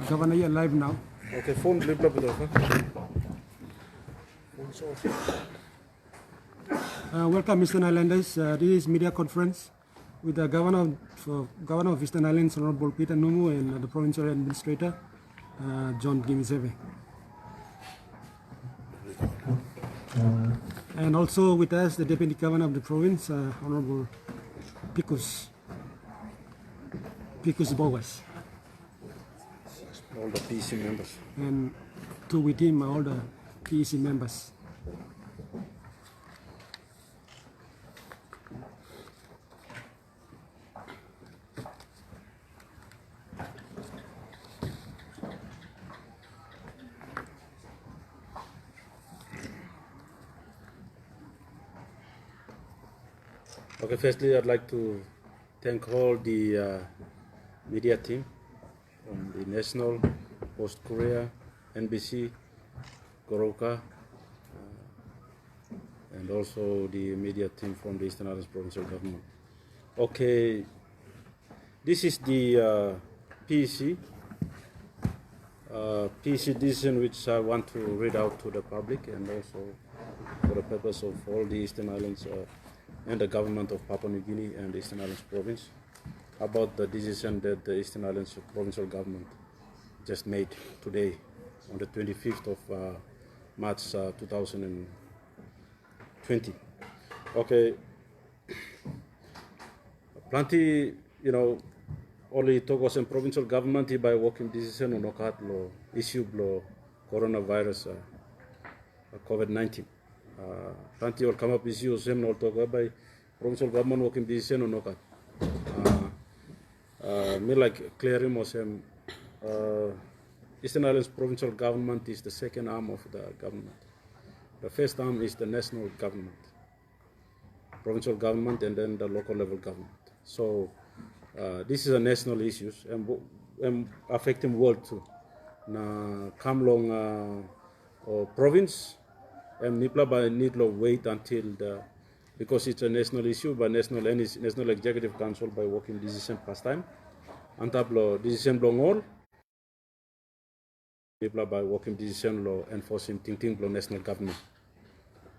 Governor, you're live now. Okay, phone blip blip blip. Welcome, Eastern Highlanders. This is media conference with the Governor of Eastern Highlands, Honorable 𝗘𝗛𝗣𝗣𝗡𝗚, and the Provincial Administrator, John Gimiseve. And also with us, the Deputy Governor of the province, Honorable 𝗘𝗛𝗣𝗡𝗧𝗦. All the PEC members. And with him, all the PEC members. Okay, firstly, I'd like to thank all the media team from the National, Post Korea, NBC, Goroka, and also the media team from the Eastern Highlands Provincial Government. Okay, this is the PEC decision which I want to read out to the public and also for the purpose of all the Eastern Highlands and the government of Papua New Guinea and the Eastern Highlands Province about the decision that the Eastern Highlands Provincial Government just made today on the 25th of March 2020. Okay, plenty, only Togos and provincial government by working decision on okat lo issue lo coronavirus Covid-19. Plenty will come up issues and all talk by provincial government working decision on okat. Me like clearing was Eastern Highlands Provincial Government is the second arm of the government. The first arm is the national government, provincial government, and then the local level government. So this is a national issue and affecting world too. Na come long province and Nipla by need to wait until because it's a national issue by national executive council by working decision past time. Antablo decision long all. By working decision law enforcing ting national government.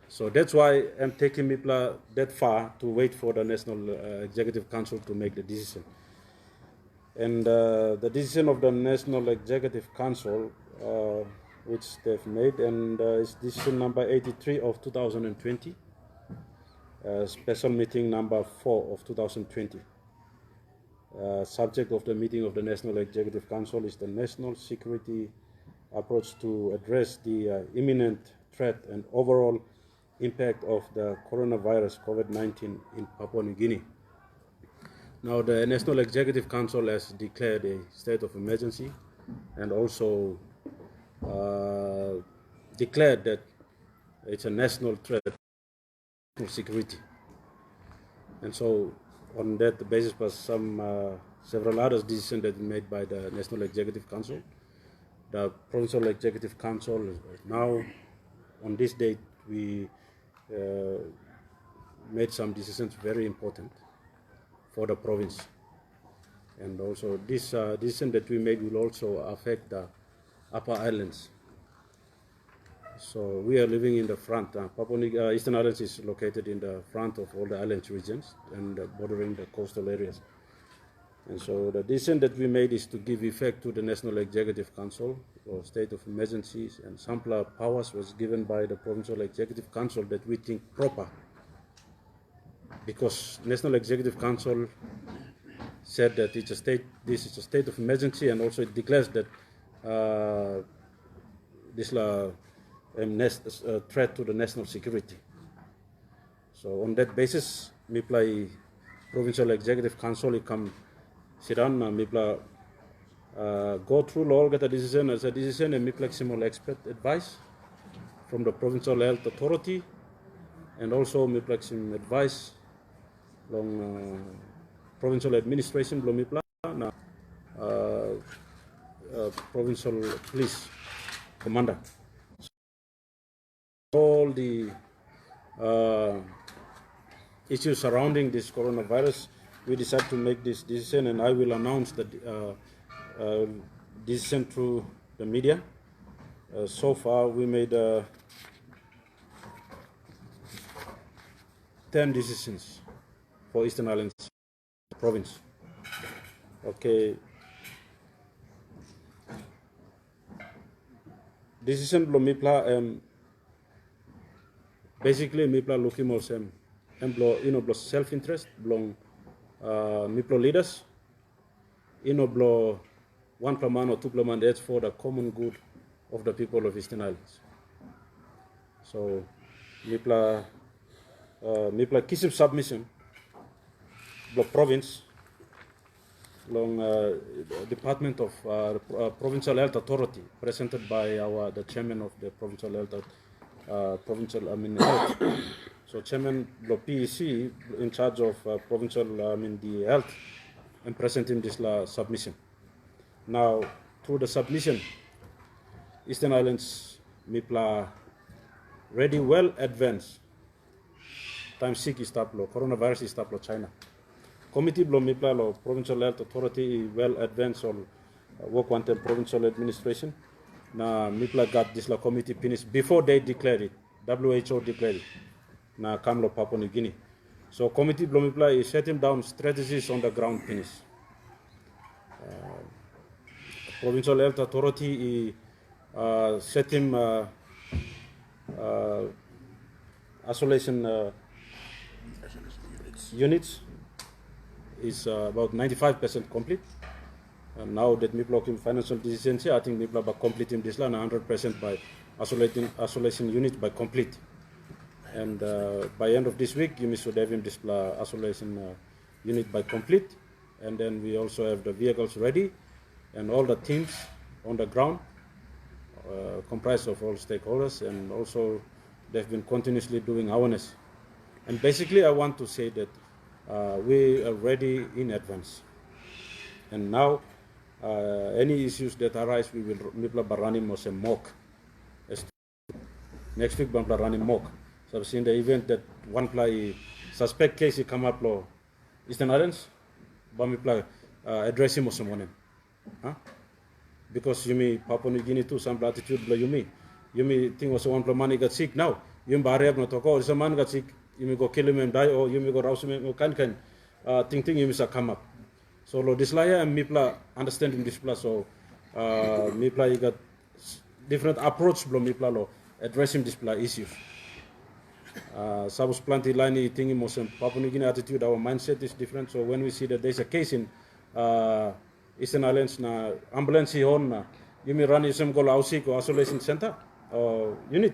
So that's why I'm taking MIPLA that far to wait for the National Executive Council to make the decision. And the decision of the National Executive Council, which they've made, and is decision number 83 of 2020, special meeting number 4 of 2020. Subject of the meeting of the National Executive Council is the national security approach to address the imminent threat and overall impact of the coronavirus Covid-19 in Papua New Guinea. Now, the National Executive Council has declared a state of emergency and also declared that it's a national threat to security. And so, on that basis, was several other decisions that were made by the National Executive Council. The Provincial Executive Council now, on this date, we made some decisions very important for the province. And also this decision that we made will also affect the upper islands. So we are living in the front. Eastern Highlands is located in the front of all the islands regions and bordering the coastal areas. And so the decision that we made is to give effect to the National Executive Council or state of emergencies, and some powers was given by the Provincial Executive Council that we think proper. Because National Executive Council said that this is a state of emergency, and also it declares that this is a threat to the national security. So on that basis, MIPLA Provincial Executive Council come sit down, MIPLA go through all the decision as a decision and MIPLA small expert advice from the Provincial Health Authority, and also MIPLA some advice from Provincial Administration, MIPLA, Provincial Police Commander. All the issues surrounding this coronavirus, we decided to make this decision, and I will announce that decision through the media. So far, we made 10 decisions for Eastern Highlands province. Okay. Decision belum MIPLA basically MIPLA looking more sem belum self-interest belum MIPLA leaders belum one plan or two plan. That's for the common good of the people of Eastern Highlands. So MIPLA kisip submission belum province long Department of Provincial Health Authority, presented by the chairman of the Provincial Health Health. So chairman of PEC in charge of provincial the health, and presenting this submission. Now through the submission, Eastern Highlands MIPLA ready well advanced. Time sick is taplo, coronavirus is taplo China. Committee belum MIPLA lo Provincial Health Authority well advanced on work wanted provincial administration. Na MIPLA got this committee finished before they declared it. WHO declared it. Na Kamlo Papua New Guinea. So committee belum MIPLA is setting down strategies on the ground finish. Provincial Health Authority setting isolation units is about 95% complete. And now that MIPLA in financial deficiency, I think MIPLA by completing this line 100% by isolation unit by complete. And by end of this week, you should have in this isolation unit by complete. And then we also have the vehicles ready and all the teams on the ground comprised of all stakeholders, and also they've been continuously doing awareness. And basically I want to say that we are ready in advance. And now any issues that arise, we will MIPLA running or mock. Next week MIPLA running mock. So I've seen the event that one play suspect case come up lo Eastern Highlands, but MIPLA addressing someone. Because you mean Papua New Guinea too, some attitude below you may think was one money got sick now. You may have not talk, some man got sick, you may go kill him and die, or you may go rouse him or can think you may come up. So lo this layer and MIPLA understanding this plus, so MIPLA you got different approach below MIPLA lo addressing this issues. Sabus planty line thinking most Papua New Guinea attitude, our mindset is different. So when we see that there's a case in Eastern Highlands na ambulance on na you may run some go ausik or isolation center or unit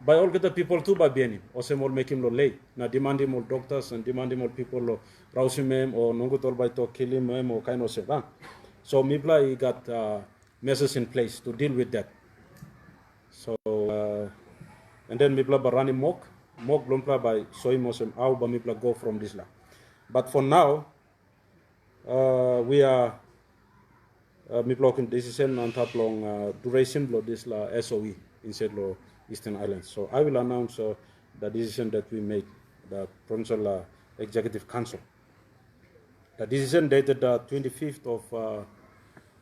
by all the people too by BNI or some more make him lo late na demanding more doctors and demanding more people lo rouse him or nongo tol by to kill him or kind of stuff. So MIPLA got measures in place to deal with that. So and then MIPLA by running mock blumpla by soy mosem how by MIPLA go from this la. But for now we are MIPLA decision on top long duration of this SOE instead of Eastern Highlands. So I will announce the decision that we made, the Provincial Executive Council. The decision dated the 25th of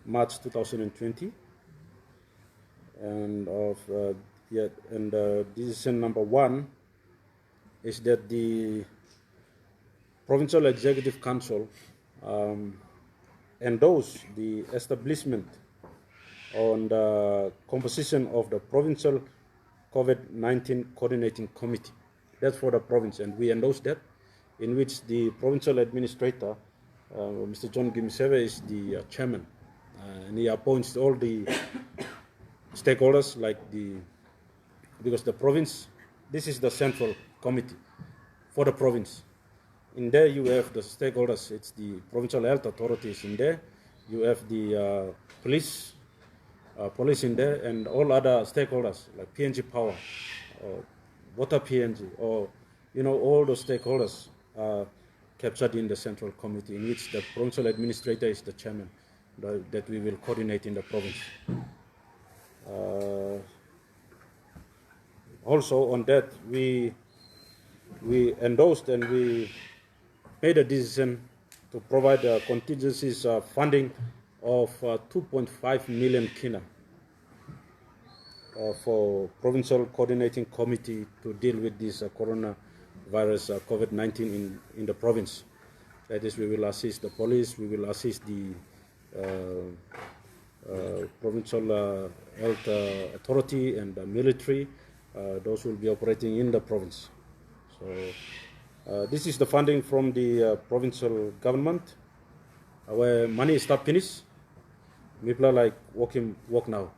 March 2020, and decision number 1 is that the Provincial Executive Council endorse the establishment on the composition of the Provincial Covid-19 Coordinating Committee. That's for the province, and we endorse that, in which the Provincial Administrator, Mr. John Gimiseve, is the chairman, and he appoints all the stakeholders because the province, this is the central committee for the province. In there you have the stakeholders, it's the Provincial Health Authorities in there, you have the police in there, and all other stakeholders like PNG Power, or Water PNG, or all those stakeholders are captured in the central committee, in which the Provincial Administrator is the chairman that we will coordinate in the province. Also on that we endorsed and we made a decision to provide contingencies funding of 2.5 million kina for Provincial Coordinating Committee to deal with this coronavirus COVID-19 in the province. That is, we will assist the police, we will assist the Provincial Health Authority and the military. Those will be operating in the province. So this is the funding from the provincial government, where money is not finished. People like work now.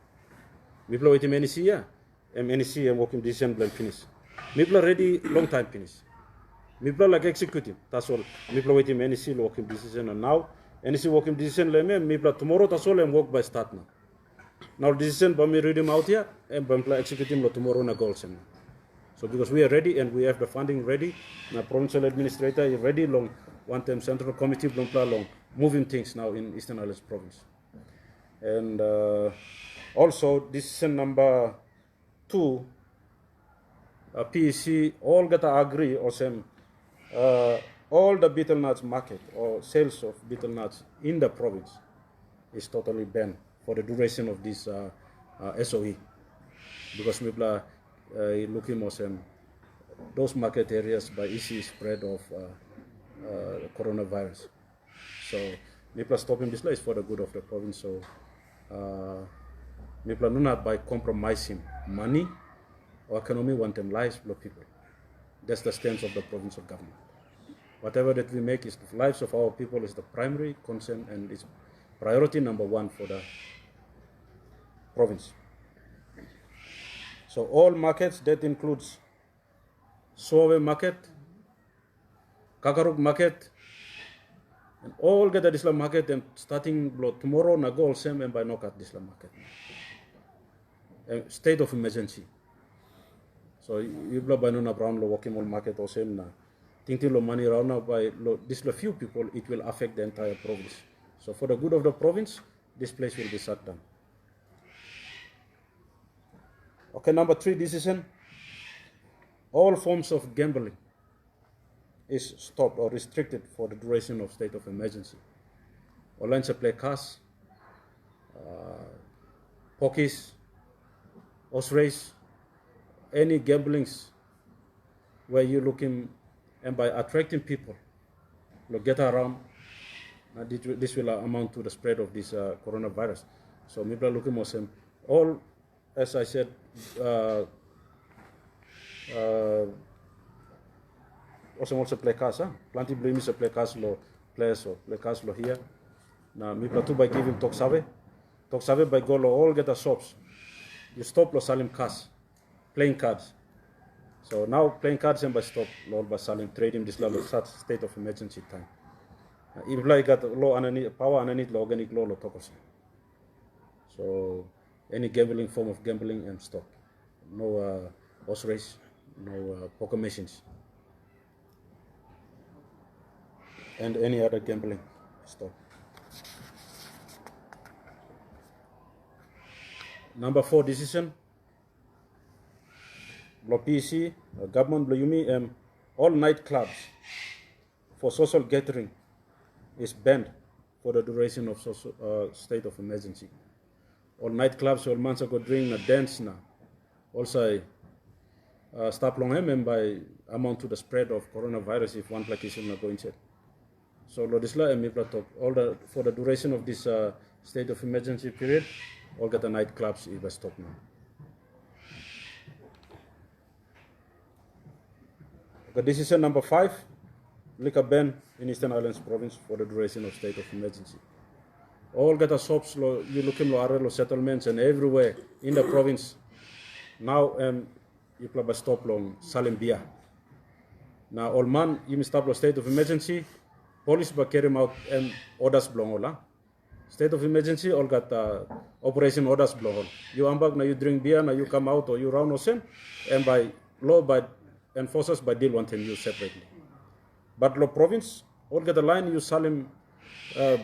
People waiting NEC, yeah. NEC and working decision plan finish. People ready long time finish. People like executing. That's all. People waiting NEC working decision and now NEC working decision leme. People tomorrow that's all and work by start now. Now decision by me read them out here and by executing tomorrow na goals. So because we are ready and we have the funding ready, now Provincial Administrator is ready long one-time central committee long moving things now in Eastern Highlands province. And also decision number 2, PEC all get agree or same all the betel nuts market or sales of betel nuts in the province is totally banned for the duration of this SOE, because people are looking at those market areas by easy spread of coronavirus. So people are stopping this place for the good of the province. So people are not by compromising money or economy, want them lives of people. That's the stance of the provincial government. Whatever that we make is the lives of our people is the primary concern and is priority number 1 for the province. So all markets, that includes Sowe market, Kakaruk market, and all get the Islam market, and starting tomorrow na go same and by knock at the Islam market. State of emergency. So you blow by no brown lo walking all market or same na thinking lo money around now by this few people, it will affect the entire province. So for the good of the province, this place will be shut down. Okay, number 3 decision. All forms of gambling is stopped or restricted for the duration of state of emergency. Online play cards, pokies, horse race, any gamblings where you're looking and by attracting people, get around, this will amount to the spread of this coronavirus. So people are looking more same. All, as I said, also play cards, plenty blame is a play cards lo players or play cards lo here. Now me platu by giving 𝗘𝗛𝗣𝗣𝗥𝗧𝗦 by go lo all get the shops. You stop lo selling cards, playing cards. So now playing cards and by stop lo by selling trading this level such state of emergency time. If like got low underneath power underneath lo organic law lo tokos. So any gambling form of gambling and stop. No horse race, no poker machines, and any other gambling, stop. Number 4 decision. Lo PEC, government lo yumi all night clubs for social gathering is banned for the duration of state of emergency. All night clubs all months ago drink na dance na. Also stop long and by amount to the spread of coronavirus if one place is not going to. So Lodisla and Miplatop, all for the duration of this state of emergency period, all get the night clubs is stop now. The decision number 5, liquor ban in Eastern Highlands province for the duration of state of emergency. All get the shops, you look in lo settlements and everywhere in the province. Now you play by stop long selling beer. Now all man you must stop the state of emergency. Police by carry out orders blong. State of emergency all got operation orders blong. You ambag now you drink beer now you come out or you round or same and by law by enforcers by deal one thing you separately. But law province all get the line you selling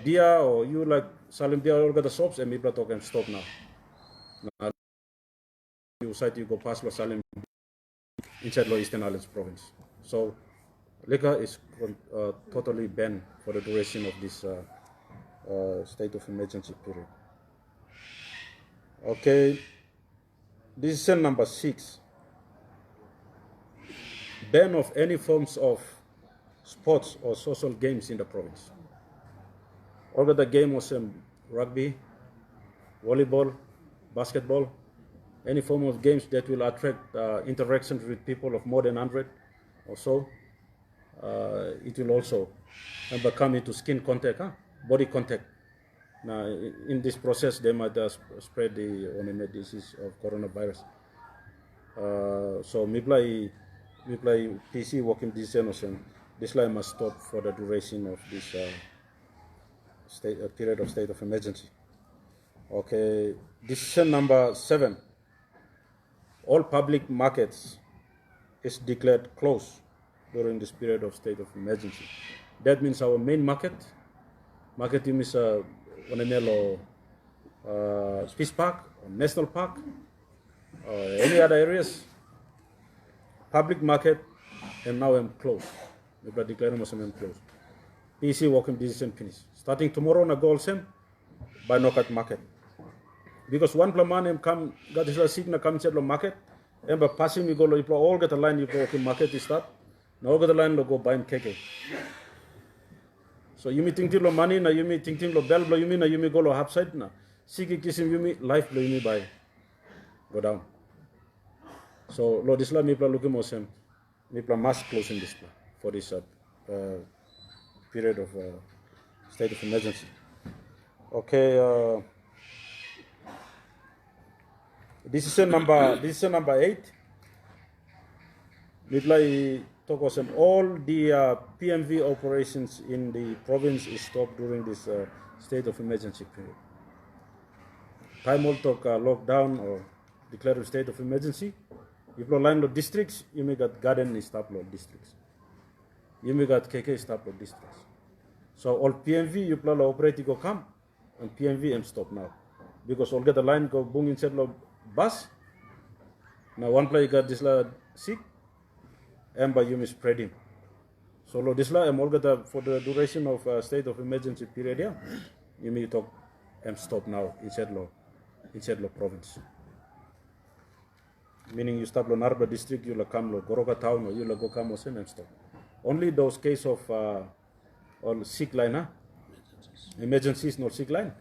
beer or you like selling beer all get the shops and people talk and stop now. Now you site you go past law selling inside law Eastern Highlands province. So liquor is totally banned for the duration of this state of emergency period. Okay, decision number 6. Ban of any forms of sports or social games in the province. All the game was rugby, volleyball, basketball, any form of games that will attract interactions with people of more than 100 or so. It will also come into skin contact, body contact. Now, in this process, they might spread the disease of coronavirus. So, me play PC working decision. This line must stop for the duration of this period of state of emergency. Okay, decision number 7. All public markets is declared closed during this period of state of emergency. That means our main market is Peace Park, or National Park, or any other areas. Public market, and now I'm closed. We declare them closed. PC working decision finished. Starting tomorrow, na go same by Nokat market. Because one man come got his sick na come to the market, and by passing we go all get a line you go market is start. Now get the line go buy KK. So you me think lo money na you me think lo bell blow you me na you me go lo half side na. Sick kissing you me life blow you me buy go down. So lo this la me looking more same. Me must closing this for this period of state of emergency. Okay. Decision number 8. We talk about all the PMV operations in the province is stopped during this state of emergency period. Time all talk lockdown or declared state of emergency. If you line of districts, you may got garden is stop law districts. You may got KK stop law districts. So all PMV you plan operating go come and PMV and stop now. Because all get the line go boom inside law bus. Now one player got this la sick and by you may spread him. So lo this la all get for the duration of state of emergency period yeah, you may talk and stop now inside law province. Meaning you stop lo Narba district, you la come lo Goroka town or you la go come and stop. Only those case of all sick line, emergencies no sick line.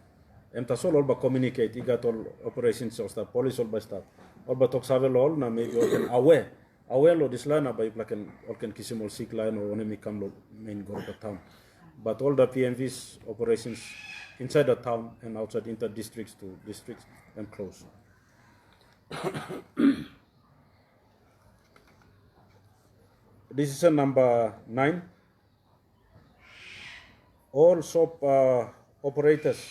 And that's all by communicate. You got all operations or stuff, police all by stuff. All by talk savel all na maybe you can aware lo this line by can all can kiss him all sick line or only come lo main Goroka town. But all the PMV's operations inside the town and outside inter districts to districts and close. Decision number 9. All SOP operators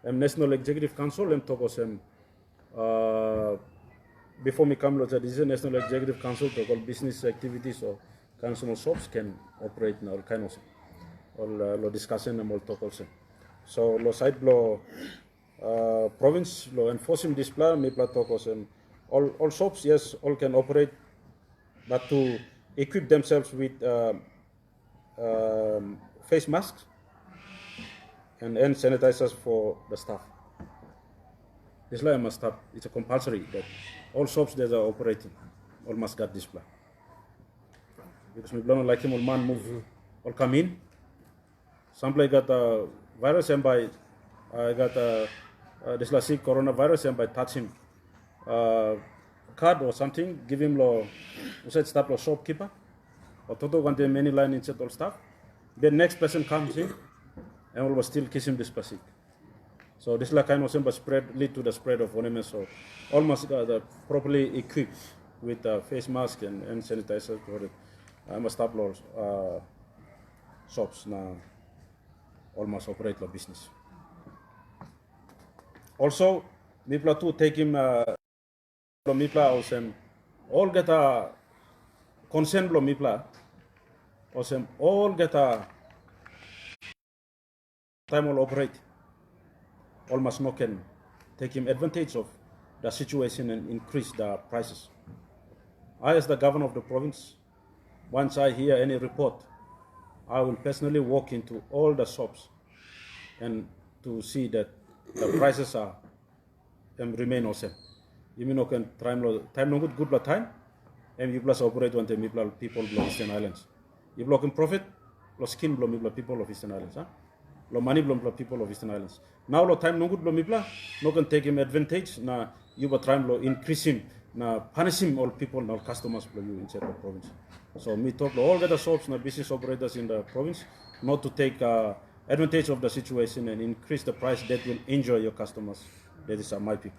and National Executive Council and Tokosem before me come this is National Executive Council to all business activities or council SOPs can operate in all kind of all discussion and all talk also. So lo side lo province lo enforcing this plan me pla tokosem all SOPs yes all can operate but to equip themselves with face masks and hand sanitizers for the staff. This line must stop. It's a compulsory that all shops that are operating all must get this plan. Because we don't like him all man move all come in. Some play got a virus and by got this last sick coronavirus and by touch him card or something, give him lo said stop lo shopkeeper or toto want the many line inside all stuff. The next person comes in and will still kiss him this person. So this like kind of spread lead to the spread of ornaments. So almost properly equipped with face mask and sanitizer. I must upload shops now almost operate the business. Also, Mipla too take him Mipla also all get a consent lo Mipla also all get a time will operate. Almost no can take him advantage of the situation and increase the prices. I, as the governor of the province, once I hear any report, I will personally walk into all the shops and to see that the prices are remain the same. You mean okay, time no good la time, and you plus operate when the people of Eastern Highlands. You block in profit, lo skin blow people of Eastern Highlands, lo money blow people of Eastern Highlands. Now lo time no good blow no can take him advantage. Na you but try to increase him, na punish him all people, all customers blow you inside the province. So me talk to all the shops, na business operators in the province, not to take advantage of the situation and increase the price that will injure your customers. That is my people.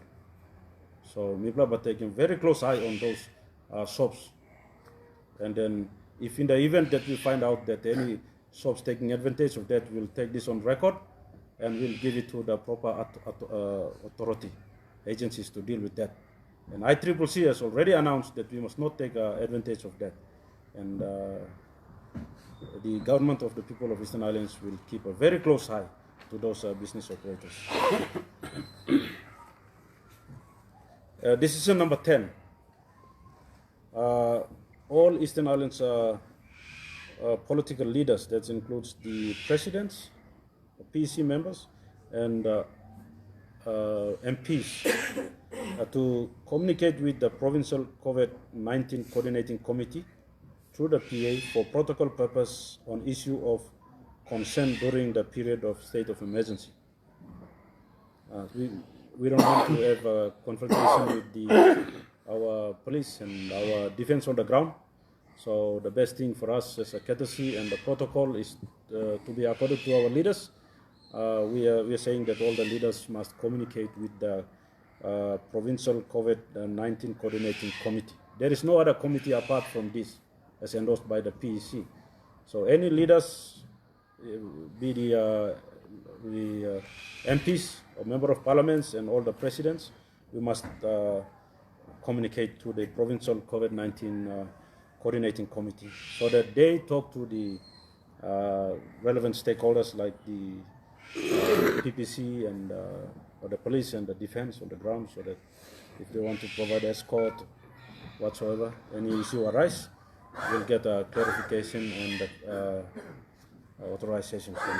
So me but taking very close eye on those shops, and then if in the event that we find out that any shops taking advantage of that, we'll take this on record and we'll give it to the proper authority agencies to deal with that. And ICCC has already announced that we must not take advantage of that. And the government of the people of Eastern Highlands will keep a very close eye to those business operators. Decision number 10. All Eastern Highlands political leaders, that includes the presidents, the PEC members, and MPs, to communicate with the Provincial Covid-19 Coordinating Committee through the PA for protocol purpose on issue of concern during the period of state of emergency. We don't want to have a confrontation with our police and our defense on the ground. So the best thing for us as a courtesy and the protocol is to be accorded to our leaders. We are saying that all the leaders must communicate with the Provincial COVID-19 Coordinating Committee. There is no other committee apart from this, as endorsed by the PEC. So any leaders, be the MPs or member of parliaments and all the presidents, we must communicate to the Provincial COVID-19 Coordinating Committee so that they talk to the relevant stakeholders like the PPC and or the police and the defense on the ground, so that if they want to provide escort whatsoever, any issue arise, we'll get a clarification and authorization from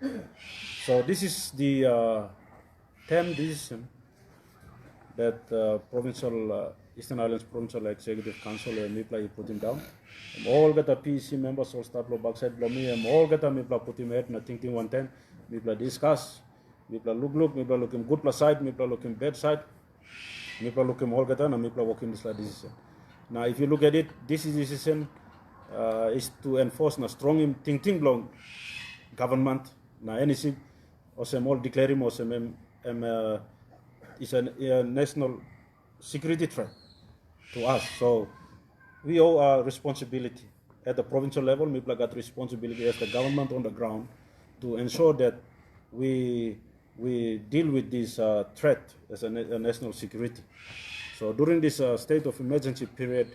them. So this is the 10th decision that Provincial Eastern Highlands Provincial Executive Council and MIPLA put him down. All get the PEC members all start backside blow me and all get the MIPLA put him head na think 110. MIPLA discuss, MIPLA look, MIPLA looking good plus side, MIPLA looking bad side, MIPLA looking all get and MIPLA working this decision. Now if you look at it, this decision is to enforce na strong think blow government na anything or some all declaring or some is a national security threat to us. So we owe our responsibility at the provincial level. MIPLA got responsibility as the government on the ground to ensure that we deal with this threat as a national security. So during this state of emergency period,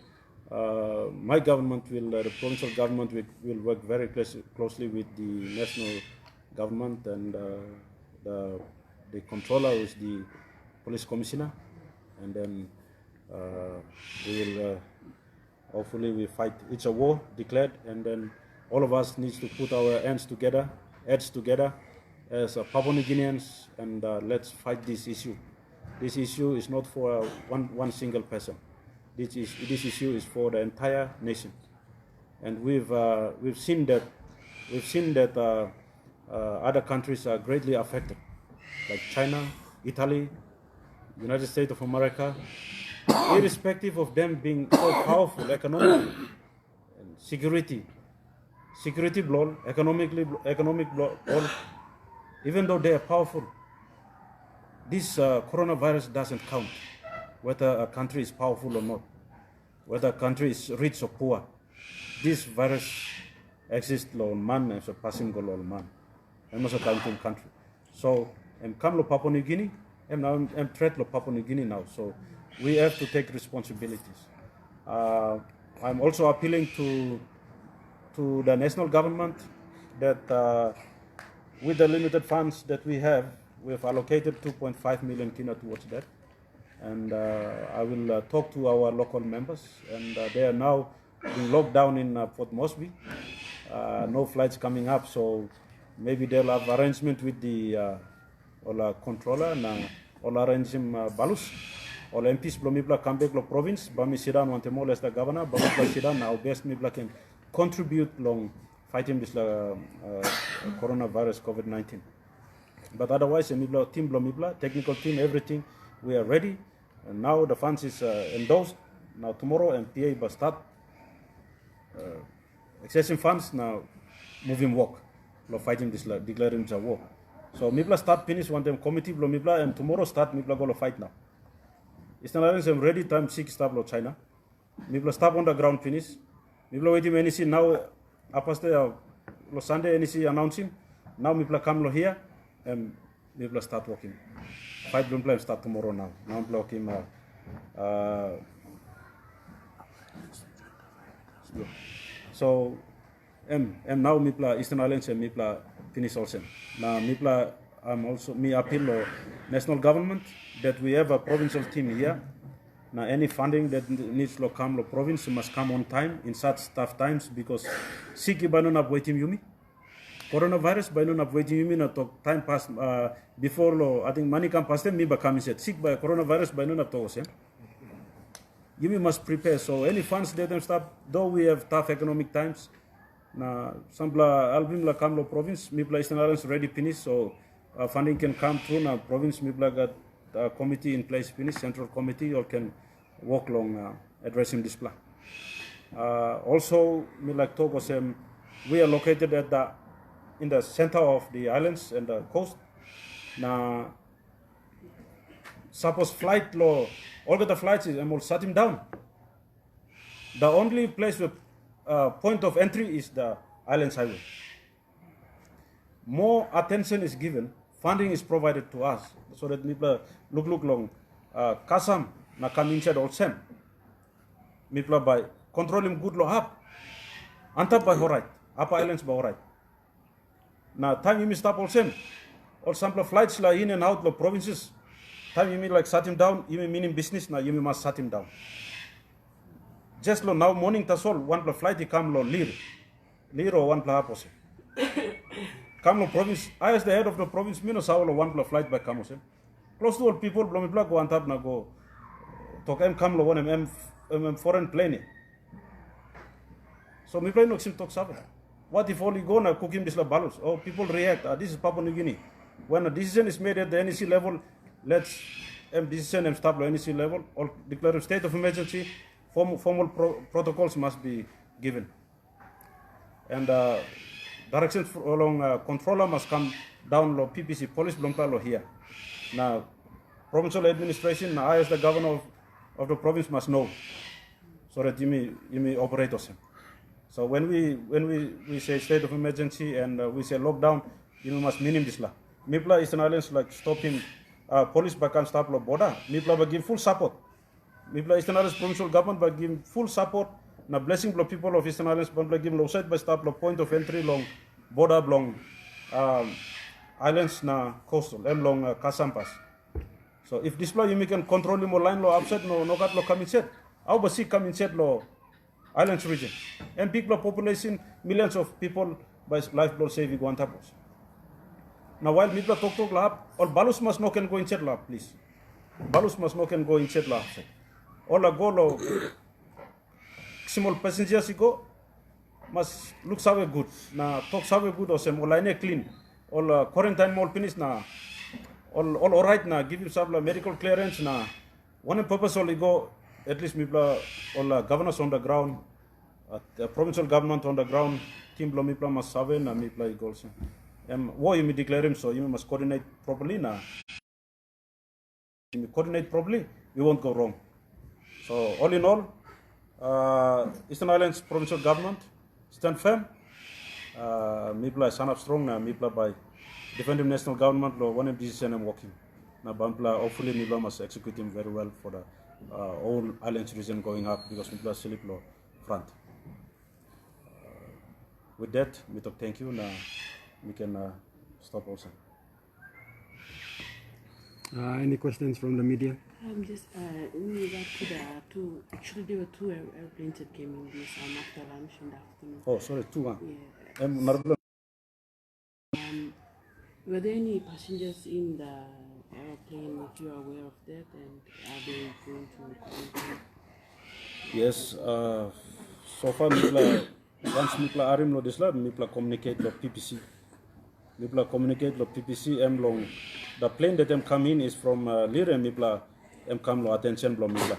my government will, the provincial government will work very closely with the national government and the controller, who is the police commissioner, and then we will hopefully we fight. It's a war declared, and then all of us needs to put our heads together as Papua New Guineans, and let's fight this issue. This issue is not for one single person. This issue is for the entire nation, and we've seen that other countries are greatly affected, like China, Italy, United States of America, irrespective of them being so powerful economically, and security blow, economic blow, even though they are powerful, this coronavirus doesn't count whether a country is powerful or not, whether a country is rich or poor. This virus exists on man as a passing goal on man. I'm not a counting country. So I'm come to Papua New Guinea, I'm threat to Papua New Guinea now. So we have to take responsibilities. I'm also appealing to the national government that with the limited funds that we have allocated 2.5 million kina towards that. And I will talk to our local members, and they are now being locked down in Port Moresby. No flights coming up, so maybe they'll have arrangement with the or controller na or arrange him balus or MPs blomibla come back lo province bami sidan want more less the governor but sidan now best mibla can contribute long fighting this coronavirus COVID-19. But otherwise mibla team blomibla technical team everything we are ready and now the funds is endorsed now tomorrow MPA but start accessing funds now moving work lo fighting this declaring the war. So mibla start finish one time committee blo mibla and tomorrow start mibla go lo fight now. Eastern Highlands am ready time 6 start lo China. Mibla start on the ground finish. Mibla waiting NEC now apaste lo Sunday NEC announcing. Now mibla come lo here and mibla start working. Fight blo mibla start tomorrow now. Now mibla working so now mibla Eastern Highlands and mibla finish also. Now mibla I'm also me appeal to national government that we have a provincial team here. Now any funding that needs to come to province must come on time in such tough times because sick by no waiting yumi. Coronavirus by no waiting yumi na talk time pass before lo I think money come past them me ba come said sick by coronavirus by no talk yeah. Yumi must prepare so any funds that them stop though we have tough economic times. Na sampla album la come lo province mibla Eastern Highlands ready finish so funding can come through now province mibla got a committee in place finish central committee or can work along addressing this plan. Also me like talk was we are located at in the center of the islands and the coast. Now suppose flight law all the flights is all shut him down. The only place with point of entry is the Islands Highway. More attention is given, funding is provided to us so that mipla look long kasam na kamincha dolsem mipla by controlling good lo hap anta by horait apa islands by horait na time you stop olsem or sample flights la in and out lo provinces time you like shut him down you meaning business na you must shut him down. Just lo now morning tasol one pla flight come lo lir or one pla apose. Come lo province I as the head of the province mino sao lo one pla flight by kamose. Close to all people blomi pla go on top na go tok come lo one foreign plane. So mi plane no sim tok sabe. What if only go na cooking this la balus? Oh people react. This is Papua New Guinea. When a decision is made at the NEC level, let's decision and stop lo NEC level or declare a state of emergency. Formal protocols must be given, and directions along controller must come down lo PPC police lo here. Now, provincial administration, I as the governor of the province must know, so that you may operate us. So when we say state of emergency and we say lockdown, you must mean this la. Mipla Eastern Highlands like stopping police back and stop lo border. Mipla will give full support. Mipla Eastern Highlands provincial government by give full support na blessing lo people of Eastern Highlands by give lo side by stop lo point of entry long border long islands na coastal long Kasampas. So if this law you can control him line lo upset no got lo come set. How basi come set lo islands region. And big population millions of people by lifeblood saving one tapos. Now while Mipla talk lahap all balus must no can go in set lahap please. Balus must no can go in set lahap. All a go lo small passengers go must look so good. Na talk so good or some line clean. All quarantine more finish na all right na give you some medical clearance na one purpose only go at least mipla all governors on the ground the provincial government on the ground team blo mipla must survey na mipla goals. Wo you declare him so you must coordinate properly na. If you coordinate properly, we won't go wrong. So all in all, Eastern Highlands provincial government stand firm. Mipla stand up strong na mipla by defending national government lo one decision and working. Na bampla hopefully mipla must execute him very well for the whole islands region going up because mipla sleep lo front. With that, we talk thank you. Now we can stop also. Any questions from the media? Just in regard to actually there were two airplanes that came in this after lunch in the afternoon. Oh, sorry, two. Yeah. Were there any passengers in the aeroplane, if you are aware of that, and are they going to quarantine? Yes, so far once mipla arim lo disla mipla communicate lo PPC. Mipla communicate lo PPC long. The plane that come in is from Lire mipla come lo attention lo mipla.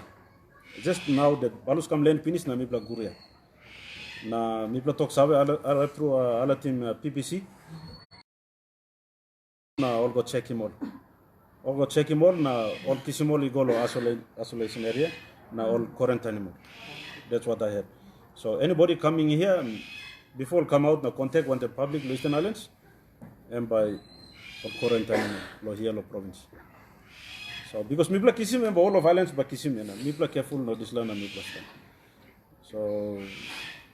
Just now that balus kam land finish na mipla guria. Na mipla talk sawe ala through ala team PPC. Na all go check him all. All go check him all na all kisimol igolo isolation area. Na all quarantine him all. That's what I had. So anybody coming here before come out na contact one the public Eastern Highlands and by quarantine lo here lo province. So because mipla kisim and all of islands but kisim na mipla careful no disla na mipla stand. So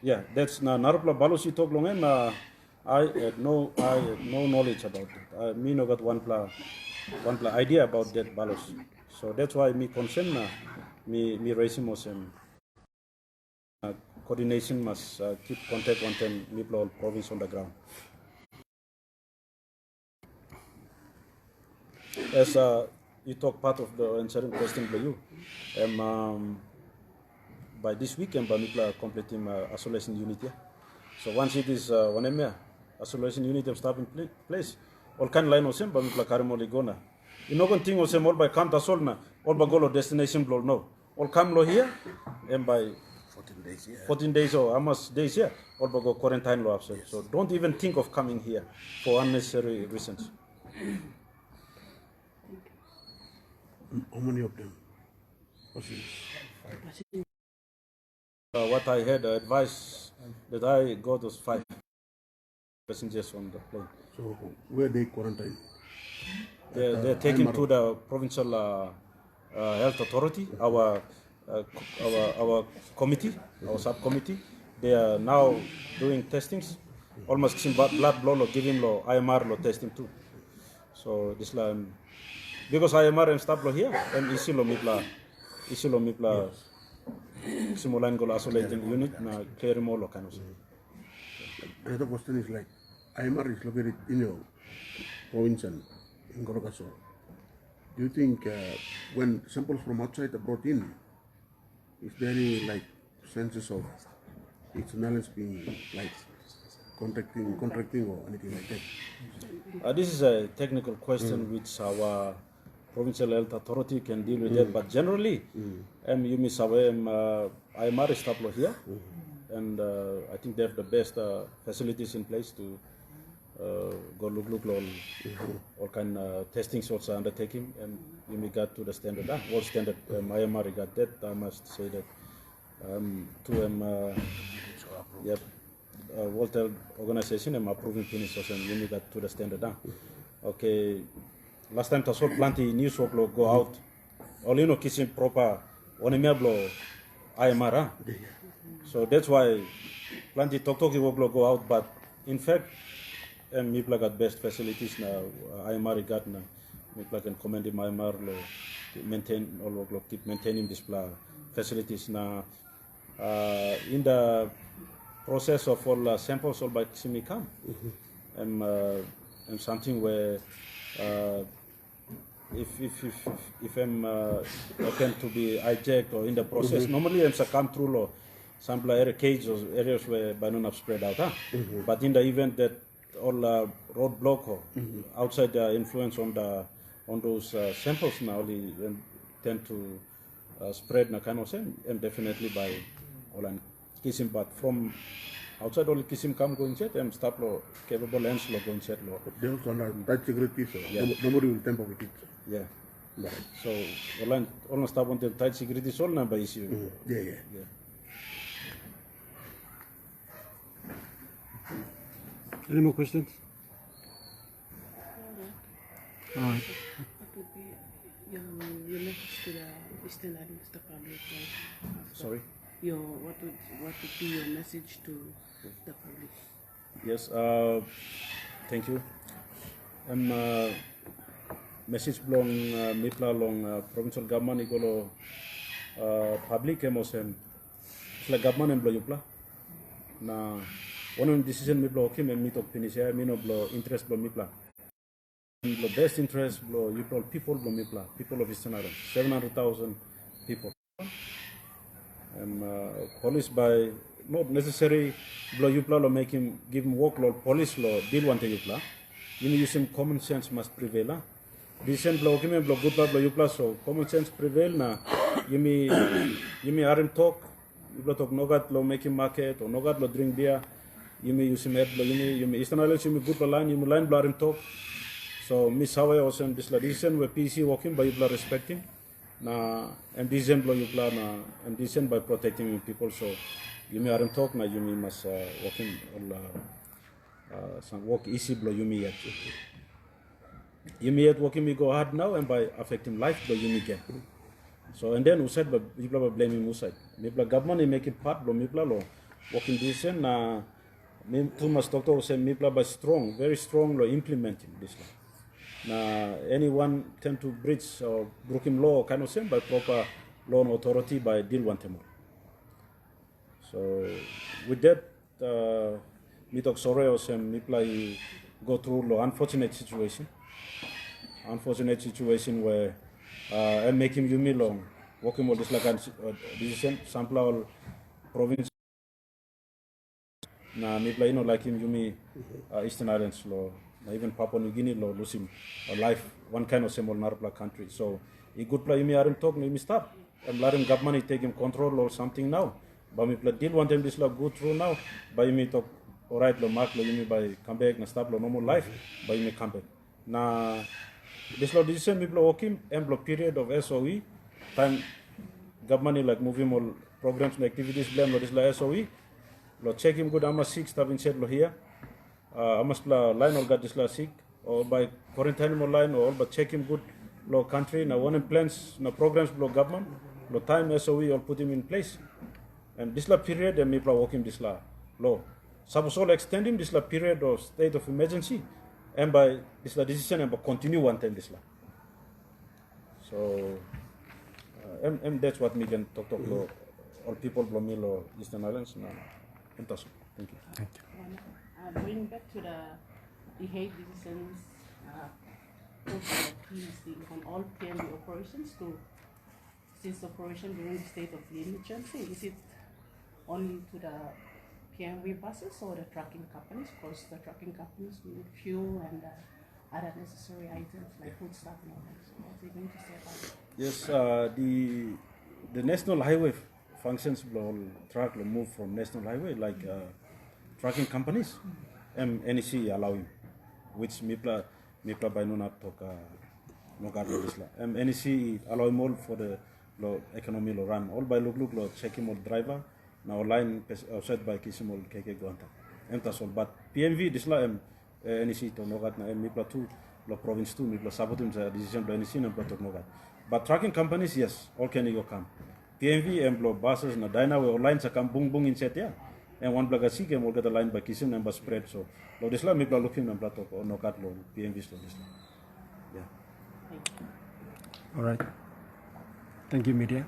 yeah, that's na narupla balusi talk long na I had no knowledge about it. Me no got one pla idea about that balos. So that's why me concern na me raising and coordination must keep contact on them mipla province on the ground. As you talk part of the answering question by you, by this weekend, by mipla completing isolation unit. Yeah? So once it is one isolation unit start in place, all kind line osem, by mipla karimoli gona. You know one thing osem all by come to solna, all by go destination blow no. All come lo here, and by 14 days, yeah. 14 days or almost days here, all by go quarantine lo absent. Yes. So don't even think of coming here for unnecessary reasons. How many of them? What I had advice that I got was 5 passengers on the plane. So where they quarantine? They're taken to the provincial health authority, our committee, our subcommittee. They are now doing testings. Almost blood blow giving IMR testing too. So this because IMR and stop here and isilo mipla simulan go isolating unit na clear mo lo kind of. Another question is like IMR is located in your province in 𝗘𝗛𝗣𝗥𝗧𝗦. Do you think when samples from outside are brought in, is there any like senses of Eastern Highlands being like contracting or anything like that? This is a technical question which our provincial health authority can deal with that, but generally, you miss away IMR is stable here, and I think they have the best facilities in place to go look all kind testings also undertaking, and you may get to the standard, all standard IMR got that. I must say that World Health Organization am approving finish and you may get to the standard. Okay. Last time tasol plenty news work go out. All you know kissing proper on a meblo IMR. So that's why plenty talk work go out, but in fact mipla got best facilities now IMR got na mipla can commend IMR lo maintain all work keep maintaining this facilities na in the process of all samples all by Kisimi come and something where if I'm open to be hijacked or in the process, normally I'm come through law sample area cage or areas where banana spread out. But in the event that all roadblock or outside the influence on those samples now they tend to spread na kind of same and definitely by all and kissing, but from outside all kissing come going chat and stop law capable lens law going chat law. They also under tight security, so nobody will tamper with it. Yeah. Right. So all stop on the tight security is all number issue. Yeah. Any more questions? All right. What would be your message to the Eastern Highlands, the public? Sorry? What would be your message to the public? Yes, thank you. Message belong mipla long provincial government igolo public emosem la government em yupla na one decision mipla okim em mitok finish ya mino blo interest blo mipla The best interest you people people of Eastern Highlands, 700,000 people. And police by not necessary make him give him work police law deal one yupla. You use him common sense must prevail. Decent good so common sense prevail na you arim talk talk nogat make him market or nogat drink beer. You use him Eastern Highlands good line line arim talk. So Miss Hawaii also this decision where PC working by you respecting na and decent na and decent by protecting people. So you may arim talk na you must working some work easy yet. You may working me go hard now and by affecting life you may get. So and then usad but you blame him usad. Maybe government making part law working decent na me too much doctor say me by strong, very strong law implementing this law. Now, anyone tend to breach or broken law kind of same by proper law and authority by deal one time. So with that, me talk sorry or some me go through law unfortunate situation where and make him you long working with this like decision sample all province. Na me like him you Eastern Highlands law. Even Papua New Guinea law losing a life, one kind of similar Narpla country. So he good play me arim talk me stop. I'm letting government take him control or something now. But me play deal one time this law go through now. By me talk alright lo mark lo me by come back na stop lo normal life by me come back. Na this law decision me play working and period of SOE time government like moving all programs and activities blame lo this law SOE lo check him good ama 6 tabin said lo here. Almost line or got this sick or by quarantine him line or but check him good law country now one plans now programs law government law time SOE all put him in place and this law period and me working this law suppose all extend him this law period of state of emergency and by this law decision and continue one time this law. So and that's what me can talk law all people blow me law Eastern Highlands now. Thank you. Thank you. Going back to the EHP decisions on all PNG operations to cease operation during the state of emergency, is it only to the PNG buses or the trucking companies? Because the trucking companies need fuel and other necessary items like food stuff and all that. So what's he going to say about it? Yes, the national highway functions will truck will move from national highway like trucking companies and NEC allowing, which Mipla by no not talk no guard this la. NEC allow more for the law economy law run all by look law checking more driver now line outside by kisimol KK Guanta. That's all. But PMV this la NEC to no guard na Mipla 2 law province 2 Mipla sabotum decision by NEC and Plato no guard. But trucking companies yes all can go come. PMV and buses na dyna we online sa kam bung in set ya. And one blaga si ke mo get a line by kissing and spread so lo this la me bla looking and plato or no cat lo PMV so this la. Yeah. All right. Thank you, media.